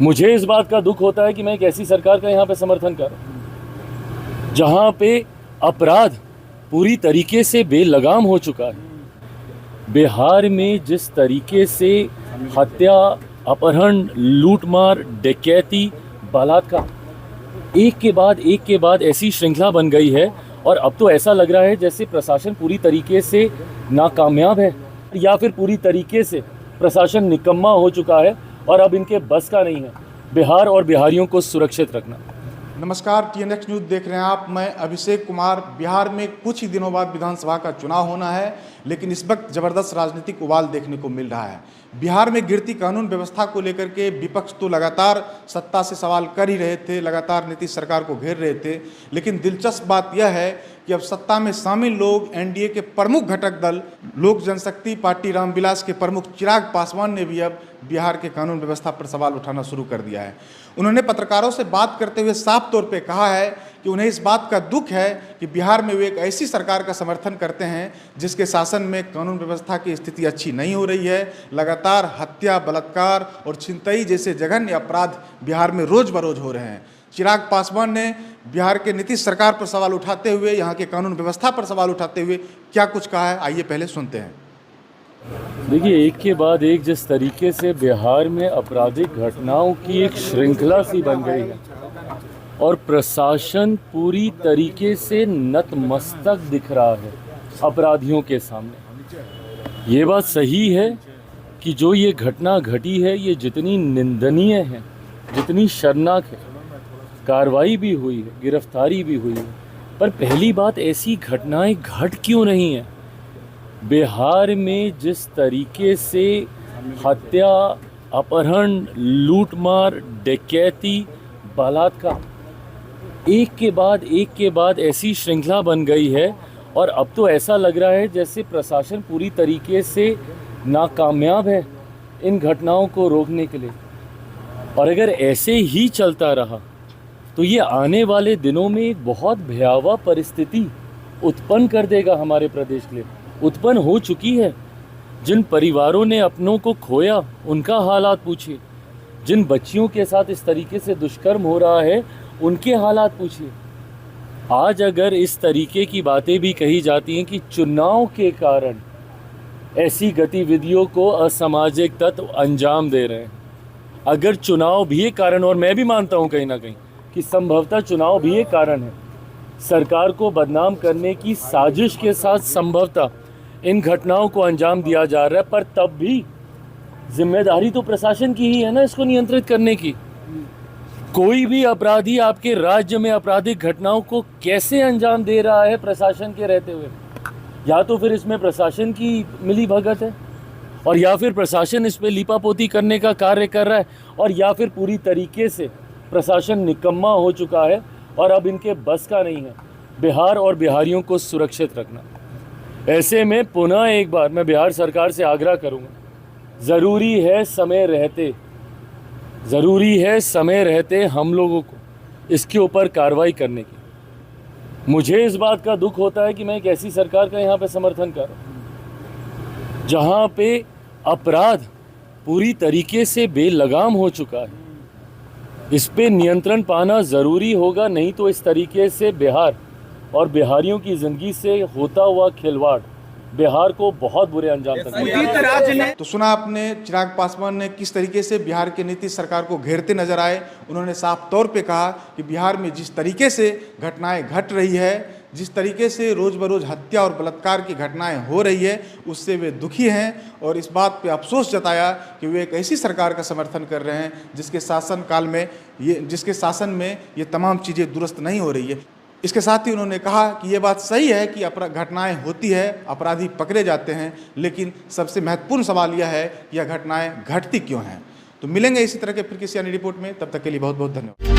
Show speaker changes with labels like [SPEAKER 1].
[SPEAKER 1] मुझे इस बात का दुख होता है कि मैं एक ऐसी सरकार का यहाँ पे समर्थन कर रहा हूँ जहाँ पे अपराध पूरी तरीके से बेलगाम हो चुका है। बिहार में जिस तरीके से हत्या, अपहरण, लूटमार, डकैती, बलात्कार एक के बाद ऐसी श्रृंखला बन गई है और अब तो ऐसा लग रहा है जैसे प्रशासन पूरी तरीके से नाकामयाब है या फिर पूरी तरीके से प्रशासन निकम्मा हो चुका है और अब इनके बस का नहीं है बिहार और बिहारियों को सुरक्षित रखना।
[SPEAKER 2] नमस्कार, TNX न्यूज़ देख रहे हैं आप। मैं अभिषेक कुमार। बिहार में कुछ ही दिनों बाद विधानसभा का चुनाव होना है, लेकिन इस वक्त ज़बरदस्त राजनीतिक उबाल देखने को मिल रहा है। बिहार में गिरती कानून व्यवस्था को लेकर के विपक्ष तो लगातार सत्ता से सवाल कर ही रहे थे, लगातार नीतीश सरकार को घेर रहे थे, लेकिन दिलचस्प बात यह है कि अब सत्ता में शामिल लोग, एनडीए के प्रमुख घटक दल लोक जनशक्ति पार्टी रामविलास के प्रमुख चिराग पासवान ने भी अब बिहार के कानून व्यवस्था पर सवाल उठाना शुरू कर दिया है। उन्होंने पत्रकारों से बात करते हुए साफ तौर पे कहा है कि उन्हें इस बात का दुख है कि बिहार में वे एक ऐसी सरकार का समर्थन करते हैं जिसके शासन में कानून व्यवस्था की स्थिति अच्छी नहीं हो रही है। लगातार हत्या, बलात्कार और छिनतई जैसे जघन्य अपराध बिहार में रोज़ बरोज हो रहे हैं। चिराग पासवान ने बिहार के नीतीश सरकार पर सवाल उठाते हुए, यहाँ के कानून व्यवस्था पर सवाल उठाते हुए क्या कुछ कहा है, आइए पहले सुनते हैं।
[SPEAKER 1] देखिए, एक के बाद एक जिस तरीके से बिहार में आपराधिक घटनाओं की एक श्रृंखला सी बन गई है और प्रशासन पूरी तरीके से नतमस्तक दिख रहा है अपराधियों के सामने। ये बात सही है कि जो ये घटना घटी है ये जितनी निंदनीय है, जितनी शर्मनाक है, कार्रवाई भी हुई है, गिरफ्तारी भी हुई है, पर पहली बात ऐसी घटनाएं घट क्यों नहीं है। बिहार में जिस तरीके से हत्या, अपहरण, लूटमार, डकैती, बलात्कार एक के बाद ऐसी श्रृंखला बन गई है और अब तो ऐसा लग रहा है जैसे प्रशासन पूरी तरीके से नाकामयाब है इन घटनाओं को रोकने के लिए। और अगर ऐसे ही चलता रहा तो ये आने वाले दिनों में एक बहुत भयावह परिस्थिति उत्पन्न कर देगा हमारे प्रदेश के लिए। उत्पन्न हो चुकी है। जिन परिवारों ने अपनों को खोया उनका हालात पूछिए, जिन बच्चियों के साथ इस तरीके से दुष्कर्म हो रहा है उनके हालात पूछिए। आज अगर इस तरीके की बातें भी कही जाती हैं कि चुनाव के कारण ऐसी गतिविधियों को असामाजिक तत्व अंजाम दे रहे हैं, अगर चुनाव भी एक कारण, और मैं भी मानता हूं कहीं ना कहीं कि संभवतः चुनाव भी एक कारण है, सरकार को बदनाम करने की साजिश के साथ संभवतः इन घटनाओं को अंजाम दिया जा रहा है, पर तब भी जिम्मेदारी तो प्रशासन की ही है ना इसको नियंत्रित करने की। कोई भी अपराधी आपके राज्य में आपराधिक घटनाओं को कैसे अंजाम दे रहा है प्रशासन के रहते हुए, या तो फिर इसमें प्रशासन की मिली भगत है और या फिर प्रशासन इस पे लीपापोती करने का कार्य कर रहा है, और या फिर पूरी तरीके से प्रशासन निकम्मा हो चुका है और अब इनके बस का नहीं है बिहार और बिहारियों को सुरक्षित रखना। ऐसे में पुनः एक बार मैं बिहार सरकार से आग्रह करूंगा, ज़रूरी है समय रहते हम लोगों को इसके ऊपर कार्रवाई करने की। मुझे इस बात का दुख होता है कि मैं एक ऐसी सरकार का यहाँ पे समर्थन कर रहा हूँ जहाँ पे अपराध पूरी तरीके से बेलगाम हो चुका है। इस पे नियंत्रण पाना ज़रूरी होगा, नहीं तो इस तरीके से बिहार और बिहारियों की ज़िंदगी से होता हुआ खिलवाड़ बिहार को बहुत बुरे अंजाम तक।
[SPEAKER 2] तो सुना आपने चिराग पासवान ने किस तरीके से बिहार के नीतीश सरकार को घेरते नजर आए। उन्होंने साफ तौर पे कहा कि बिहार में जिस तरीके से घटनाएं घट रही है, जिस तरीके से रोज़ बरोज़ हत्या और बलात्कार की घटनाएं हो रही है, उससे वे दुखी हैं और इस बात पे अफसोस जताया कि वे एक ऐसी सरकार का समर्थन कर रहे हैं जिसके शासन में ये तमाम चीज़ें दुरुस्त नहीं हो रही है। इसके साथ ही उन्होंने कहा कि ये बात सही है कि घटनाएं होती है, अपराधी पकड़े जाते हैं, लेकिन सबसे महत्वपूर्ण सवाल यह है कि यह घटनाएं घटती क्यों हैं। तो मिलेंगे इसी तरह के फिर किसी अन्य रिपोर्ट में, तब तक के लिए बहुत बहुत धन्यवाद।